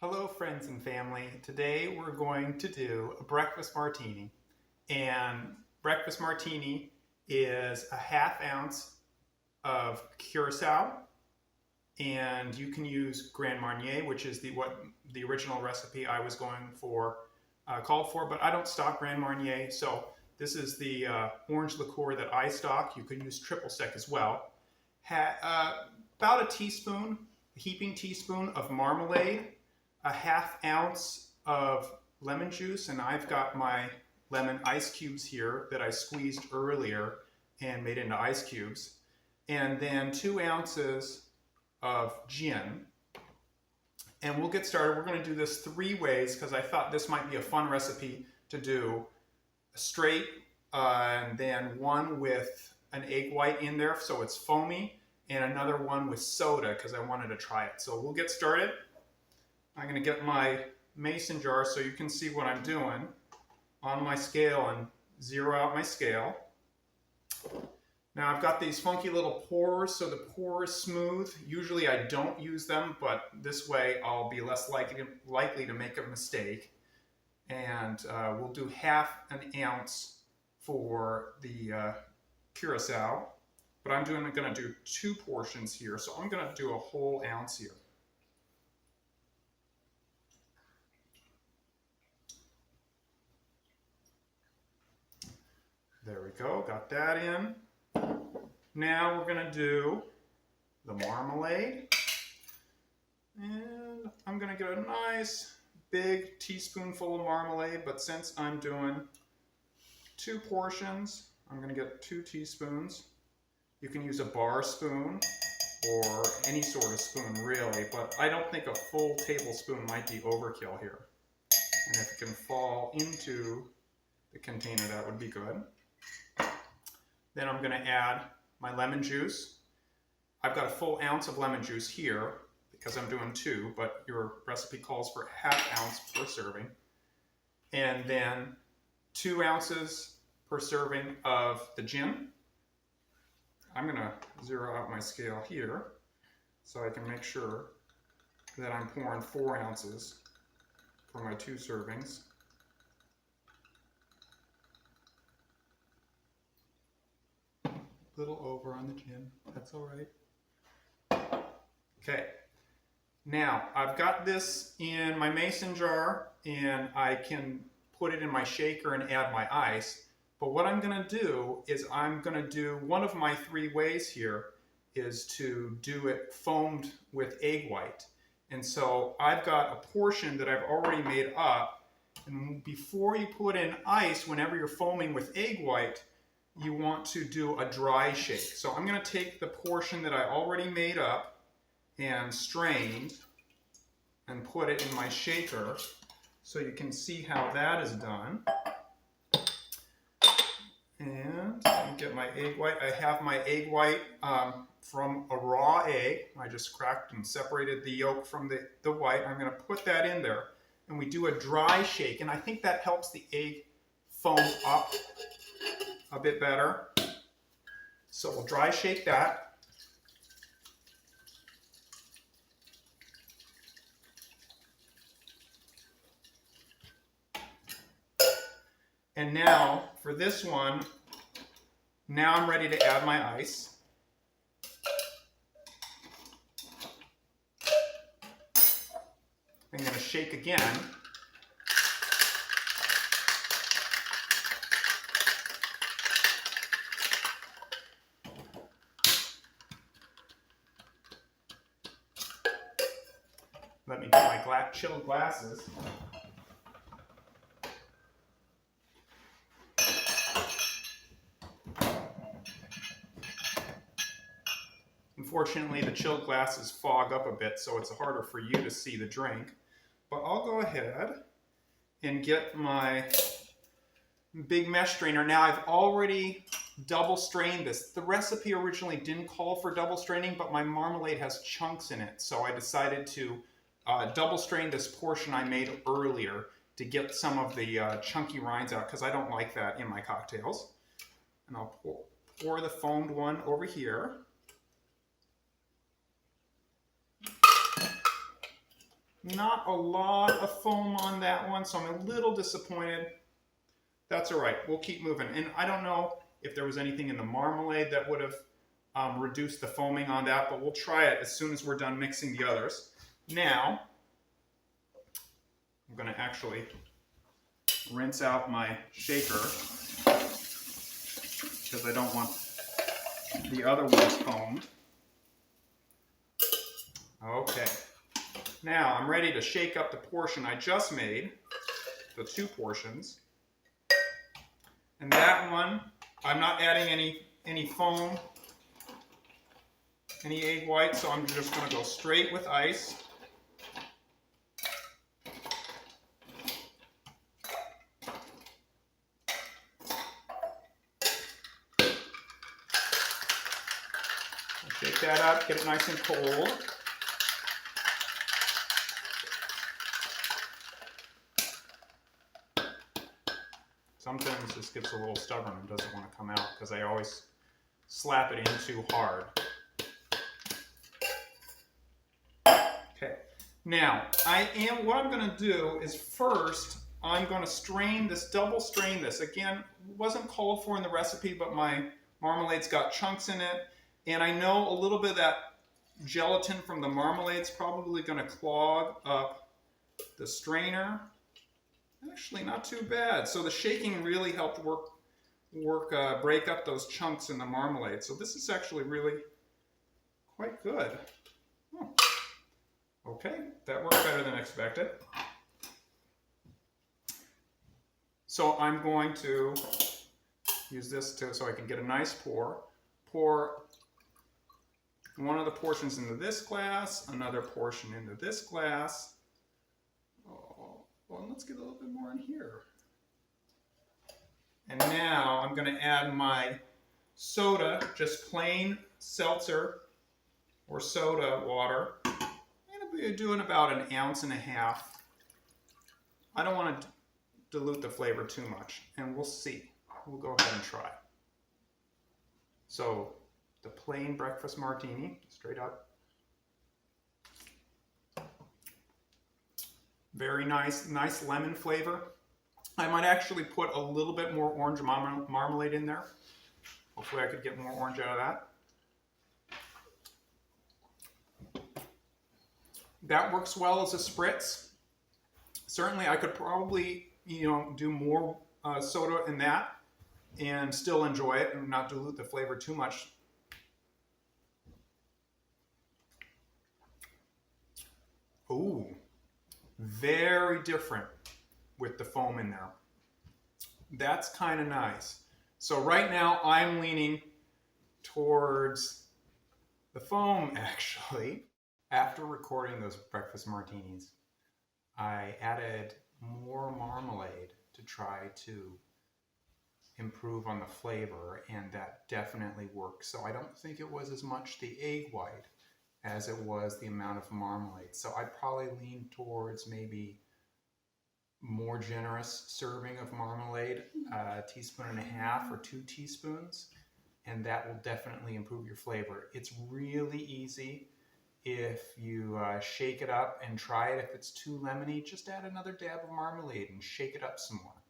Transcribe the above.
Hello friends and family. Today we're going to do a breakfast martini. And breakfast martini is a half ounce of Curacao, and you can use Grand Marnier, which is what the original recipe I was going for called for, but I don't stock Grand Marnier, so this is the orange liqueur that I stock. You could use triple sec as well. About a teaspoon, a heaping teaspoon of marmalade, a half ounce of lemon juice, and I've got my lemon ice cubes here that I squeezed earlier and made into ice cubes, and then 2 ounces of gin. And we'll get started. We're going to do this 3 ways because I thought this might be a fun recipe to do straight, and then one with an egg white in there so it's foamy, and another one with soda because I wanted to try it. So we'll get started. I'm going to get my mason jar so you can see what I'm doing on my scale and zero out my scale. Now I've got these funky little pores, so the pour is smooth. Usually I don't use them, but this way I'll be less likely to make a mistake. And we'll do half an ounce for the Curacao, but I'm going to do 2 portions here, so I'm going to do a whole ounce here. There we go, got that in. Now we're going to do the marmalade. And I'm going to get a nice big teaspoonful of marmalade, but since I'm doing 2 portions, I'm going to get 2 teaspoons. You can use a bar spoon or any sort of spoon really, but I don't think a full tablespoon might be overkill here. And if it can fall into the container, that would be good. Then I'm going to add my lemon juice. I've got a full ounce of lemon juice here because I'm doing 2, but your recipe calls for ½ ounce per serving. And then 2 ounces per serving of the gin. I'm going to zero out my scale here so I can make sure that I'm pouring 4 ounces for my 2 servings. Little over on the gin, that's all right. Okay, now I've got this in my mason jar and I can put it in my shaker and add my ice. But what I'm going to do is I'm going to do one of my 3 ways here is to do it foamed with egg white. And so I've got a portion that I've already made up, and before you put in ice, whenever you're foaming with egg white, you want to do a dry shake. So I'm going to take the portion that I already made up and strained and put it in my shaker so you can see how that is done. And get my egg white. I have my egg white from a raw egg. I just cracked and separated the yolk from the white. I'm going to put that in there and we do a dry shake, and I think that helps the egg foam up a bit better. So we'll dry shake that. And now for this one, now I'm ready to add my ice. I'm going to shake again. Let me get my chilled glasses. Unfortunately, the chilled glasses fog up a bit, so it's harder for you to see the drink. But I'll go ahead and get my big mesh strainer. Now I've already double strained this. The recipe originally didn't call for double straining, but my marmalade has chunks in it, so I decided to double strain this portion I made earlier to get some of the chunky rinds out, because I don't like that in my cocktails. And I'll pour the foamed one over here. Not a lot of foam on that one, so I'm a little disappointed. That's all right. We'll keep moving. And I don't know if there was anything in the marmalade that would have reduced the foaming on that, but we'll try it as soon as we're done mixing the others. Now, I'm going to actually rinse out my shaker because I don't want the other ones foamed. Okay. Now I'm ready to shake up the portion I just made, the 2 portions. And that one, I'm not adding any foam, any egg white, so I'm just going to go straight with ice. Shake that up, get it nice and cold. Sometimes this gets a little stubborn and doesn't want to come out because I always slap it in too hard. Okay, now what I'm going to do is first I'm going to strain this, double strain this. Again, wasn't called for in the recipe, but my marmalade's got chunks in it. And I know a little bit of that gelatin from the marmalade's probably going to clog up the strainer. Actually, not too bad. So the shaking really helped break up those chunks in the marmalade. So this is actually really quite good. Oh. Okay, that worked better than expected. So I'm going to use this so I can get a nice pour. Pour one of the portions into this glass, another portion into this glass. Oh, well, let's get a little bit more in here. And now I'm going to add my soda, just plain seltzer or soda water. I'm going to be doing about 1.5 ounces. I don't want to dilute the flavor too much, and we'll see. We'll go ahead and try. So the plain breakfast martini, straight up. Very nice lemon flavor. I might actually put a little bit more orange marmalade in there. Hopefully I could get more orange out of that. That works well as a spritz. Certainly I could probably, do more soda in that and still enjoy it and not dilute the flavor too much. Ooh, very different with the foam in there. That's kind of nice. So right now I'm leaning towards the foam, actually. After recording those breakfast martinis, I added more marmalade to try to improve on the flavor, and that definitely worked. So I don't think it was as much the egg white as it was the amount of marmalade. So I'd probably lean towards maybe more generous serving of marmalade, 1.5 teaspoons or 2 teaspoons, and that will definitely improve your flavor. It's really easy. If you shake it up and try it, if it's too lemony, just add another dab of marmalade and shake it up some more.